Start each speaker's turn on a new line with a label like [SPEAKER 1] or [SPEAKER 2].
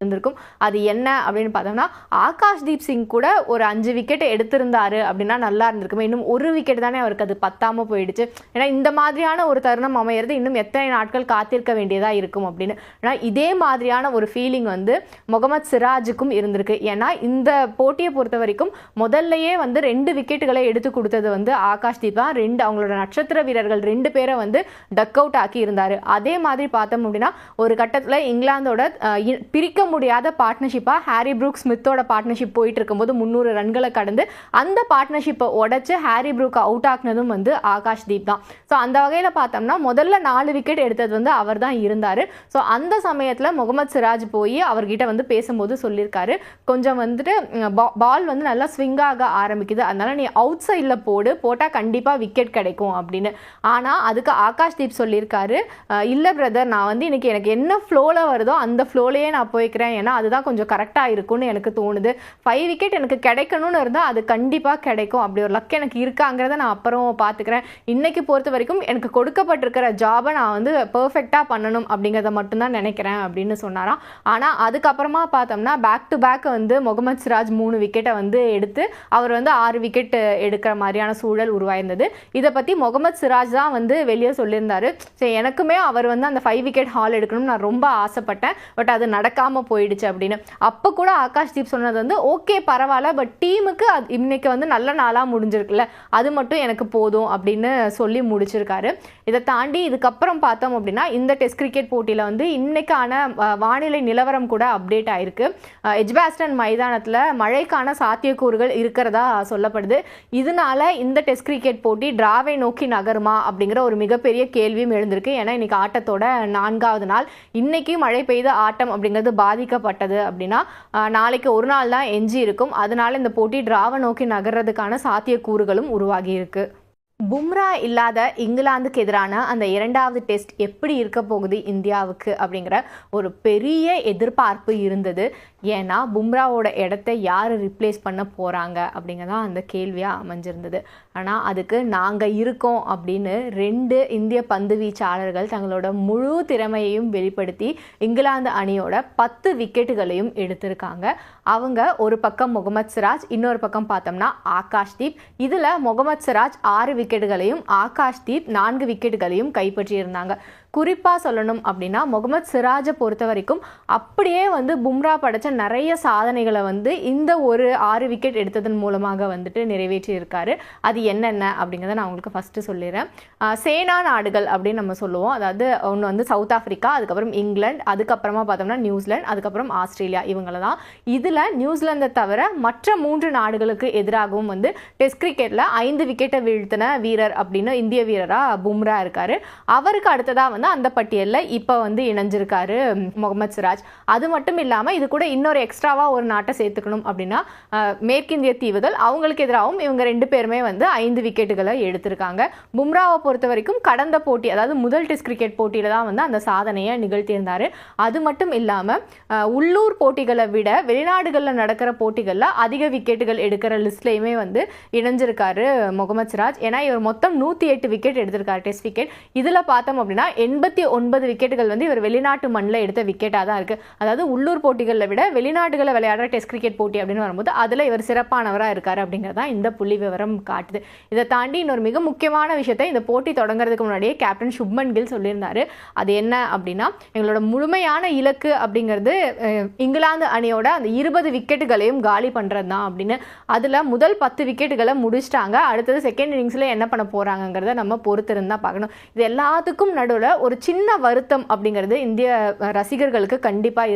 [SPEAKER 1] இருந்திருக்கும். அது என்ன அப்படின்னு பார்த்தோம்னா, ஆகாஷ்தீப் சிங் கூட ஒரு 5 விக்கெட் எடுத்திருந்தாரு அப்படின்னா நல்லா இருந்திருக்குமே. இன்னும் ஒரு விக்கெட் தானே அவருக்கு அது பத்தாம போயிடுச்சு. ஏன்னா இந்த மாதிரியான ஒரு தருணம் அமையிறது இன்னும் எத்தனை நாட்கள் காத்திருக்க வேண்டியதா இருக்கும் அப்படின்னு. ஏன்னா இதே மாதிரியான ஒரு ஃபீலிங் வந்து முகமது சிராஜுக்கும் இருந்திருக்கு. ஏன்னா இந்த போட்டியை பொறுத்த வரைக்கும் முதல்லயே வந்து 2 விக்கெட்டுகளை எடுத்து கொடுத்தது வந்து ஆகாஷ்தீப் தான். அவங்களோட நட்சத்திர வீரர்கள் 2 பேரை வந்து டக் அவுட் ஆக்கி இருந்தாரு. அதே மாதிரி பார்த்தோம் அப்படின்னா ஒரு கட்டத்தில் இங்கிலாந்தோட பிரிக்க முடியாத பார்ட்னர்ஷிப்பா ஹாரி ப்ரூக் ஸ்மித்தோட பார்ட்னர்ஷிப் போயிட்டு இருக்கும்போது 300 ரன்களை கடந்து அந்த பார்ட்னர்ஷிப்பை உடைச்சு ஹாரி ப்ரூக்கை அவுட் ஆக்குனதும் வந்து ஆகாஷ்தீப் தான். ஸோ அந்த வகையில் பார்த்தோம்னா முதல்ல 4 விக்கெட் எடுத்தது வந்து அவர் தான் இருந்தார். ஸோ அந்த சமயத்தில் முகமது சிராஜ் போய் அவர்கிட்ட வந்து பேசும்போது சொல்லியிருக்காரு, கொஞ்சம் வந்துட்டு பால் வந்து நல்லா ஸ்விங் ஆக ஆரம்பிக்குது, அதனால நீ அவுட் சைடில் போட்டால் கண்டிப்பாக விக்கெட் கிடைக்கும் அப்படின்னு. ஆனால் அதுக்கு ஆகாஷ்தீப் சொல்லியிருக்காரு, இல்லை பிரதர், நான் வந்து இன்னைக்கு எனக்கு என்ன ஃப்ளோவில் வருதோ அந்த ஃப்ளோலையே நான் போய்க்கிறேன், ஏன்னா அதுதான் கொஞ்சம் கரெக்டாக இருக்கும்னு எனக்கு தோணுது. 5 விக்கெட் எனக்கு கிடைக்கணும்னு இருந்தால் அது கண்டிப்பாக கிடைக்கும், அப்படி ஒரு லக் எனக்கு இருக்காங்கிறத நான் அப்புறம் பார்த்துக்கிறேன். இன்னைக்கு பொறுத்த வரைக்கும் எனக்கு கொடுக்கப்பட்டிருக்கிற ஜாபை நான் வந்து பெர்ஃபெக்டாக பண்ணணும் அப்படிங்கிறத மட்டும்தான் நினைக்கிறேன் அப்படின்னு சொன்னாராம். ஆனால் அதுக்கப்புறமா பார்த்தோம்னா பேக் டு பேக் வந்து முகமது சிராஜ் 3 விக்கெட்டை வந்து எடுத்து அவர் வந்து 6 விக்கெட் எடுக்கிற மாதிரியான சூழல் உருவாயிருந்தது. இதை பற்றி முகமது சிராஜ் தான் வந்து வெளியே சொல்லியிருந்தாரு, சரி எனக்குமே அவர் வந்து அந்த 5 விக்கெட் ஹால் எடுக்கணும்னு நான் ரொம்ப ஆசைப்பட்டேன், பட் அது நடக்காமல் போயிடுச்சு அப்படின்னு. அப்போ கூட ஆகாஷ்தீப் சொன்னது வந்து ஓகே பரவாயில்ல, பட் டீமுக்கு இன்னைக்கு வந்து நல்ல நாளாக முடிஞ்சிருக்குல்ல, அது மட்டும் எனக்கு போதும் அப்படின்னு சொல்லி முடிச்சிருக்காரு. இதை தாண்டி இதுக்கப்புறம் பார்த்தோம் அப்படின்னா இந்த டெஸ்ட் கிரிக்கெட் போட்டியில் வந்து இன்னைக்கான வானிலை நிலவரம் கூட அப்டேட் ஆயிருக்கு. எட்ஜ்பாஸ்டன் மைதானத்தில் மழைக்கான சாத்தியக்கூறுகள் இருக்கிறதா சொல்லப்படுது. இதனால இந்த டெஸ்ட் கிரிக்கெட் போட்டி டிராவை நோக்கி நகருமா அப்படிங்கிற ஒரு மிகப்பெரிய கேள்வியும் எழுந்திருக்கு. ஏன்னா இன்னைக்கு ஆட்டத்தோட 4வது நாள், இன்னைக்கு மழை பெய்த ஆட்டம் அப்படிங்கிறது பாதிக்கப்பட்டது அப்படின்னா நாளைக்கு ஒரு நாள் தான் எஞ்சி இருக்கும். அதனால இந்த போட்டி டிராவை நோக்கி நகர்றதுக்கான சாத்தியக்கூறுகளும் உருவாகி இருக்கு. பும்ரா இல்லாத இங்கிலாந்துக்கு எதிரான அந்த 2வது டெஸ்ட் எப்படி இருக்க போகுது இந்தியாவுக்கு அப்படிங்கிற ஒரு பெரிய எதிர்பார்ப்பு இருந்தது. ஏன்னா பும்ராவோட இடத்த யார் ரிப்ளேஸ் பண்ண போகிறாங்க அப்படிங்கிறதான் அந்த கேள்வியாக அமைஞ்சிருந்தது. ஆனால் அதுக்கு நாங்கள் இருக்கோம் அப்படின்னு 2 இந்திய பந்து வீச்சாளர்கள் தங்களோட முழு திறமையையும் வெளிப்படுத்தி இங்கிலாந்து அணியோட 10 விக்கெட்டுகளையும் எடுத்திருக்காங்க. அவங்க ஒரு பக்கம் முகமது சிராஜ், இன்னொரு பக்கம் பார்த்தோம்னா ஆகாஷ்தீப். இதில் முகமது சிராஜ் 6 விக்கெட்டுகளையும் ஆகாஷ்தீப் 4 விக்கெட்டுகளையும் கைப்பற்றியிருந்தாங்க. குறிப்பாக சொல்லணும் அப்படின்னா முகமது சிராஜை பொறுத்த வரைக்கும் அப்படியே வந்து பும்ரா படைச்ச நிறைய சாதனைகளை வந்து இந்த ஒரு 6 விக்கெட் எடுத்ததன் மூலமாக வந்துட்டு நிறைவேற்றி இருக்காரு. அது என்னென்ன அப்படிங்கிறத நான் உங்களுக்கு ஃபஸ்ட்டு சொல்லிடுறேன். சேனா நாடுகள் அப்படின்னு நம்ம சொல்லுவோம். அதாவது ஒன்று வந்து சவுத் ஆஃப்ரிக்கா, அதுக்கப்புறம் இங்கிலாந்து, அதுக்கப்புறமா பார்த்தோம்னா நியூசிலாந்து, அதுக்கப்புறம் ஆஸ்திரேலியா, இவங்கள தான். இதில் நியூசிலாந்தை தவிர மற்ற 3 நாடுகளுக்கு எதிராகவும் வந்து டெஸ்ட் கிரிக்கெட்டில் 5 விக்கெட்டை வீழ்த்தின வீரர் அப்படின்னு இந்திய வீரராக பும்ரா இருக்காரு. அவருக்கு அடுத்ததாக அந்த பட்டியலில் இப்போ வந்து இணைஞ்சிருக்காரு முகமது சிராஜ். அது மட்டும் இல்லாமல் இது கூட இன்னொரு எக்ஸ்ட்ராவா ஒரு நாட்டை சேர்த்துக்கணும் அப்படின்னா மேற்கிந்திய தீவுகள், அவங்களுக்கு எதிராகவும் இவங்க 2 பேருமே வந்து 5 விக்கெட்டுகளை எடுத்திருக்காங்க. பும்ராவை பொறுத்த வரைக்கும் கடந்த போட்டி, அதாவது முதல் டெஸ்ட் கிரிக்கெட் போட்டியில தான் வந்து அந்த சாதனையை நிகழ்த்தியிருந்தாரு. அது மட்டும் இல்லாமல் உள்ளூர் போட்டிகளை விட வெளிநாடுகளில் நடக்கிற போட்டிகளில் அதிக விக்கெட்டுகள் எடுக்கிற லிஸ்ட்லையுமே வந்து இணைஞ்சிருக்காரு முகமது சிராஜ். ஏன்னா இவர் மொத்தம் 108 விக்கெட் எடுத்திருக்காரு டெஸ்ட் விக்கெட். இதில் பார்த்தோம் அப்படின்னா 89 விக்கெட்டுகள் வந்து இவர் வெளிநாட்டு மண்ணில் எடுத்த விக்கெட்டாக தான் இருக்குது. அதாவது உள்ளூர் போட்டிகளை விட வெளிநாடுகளில் விளையாடுற டெஸ்ட் கிரிக்கெட் போட்டி அப்படின்னு வரும்போது அதில் இவர் சிறப்பானவராக இருக்கார் அப்படிங்கிறதா இந்த புள்ளி விவரம் காட்டுது. இதை தாண்டி இன்னொரு மிக முக்கியமான விஷயத்தை இந்த போட்டி தொடங்குறதுக்கு முன்னாடியே கேப்டன் சுப்மன் கில் சொல்லியிருந்தாரு. அது என்ன அப்படின்னா, எங்களோட முழுமையான இலக்கு அப்படிங்கிறது இங்கிலாந்து அணியோட அந்த 20 விக்கெட்டுகளையும் காலி பண்ணுறது தான் அப்படின்னு. அதில் முதல் 10 விக்கெட்டுகளை முடிச்சிட்டாங்க. அடுத்தது செகண்ட் இன்னிங்ஸில் என்ன பண்ண போகிறாங்கிறத நம்ம பொறுத்திருந்து தான் பார்க்கணும். இது எல்லாத்துக்கும் நடுவில் ஒரு சின்ன வருத்தம் அப்படிங்கிறது இந்திய ரசிகர்களுக்கு கண்டிப்பாக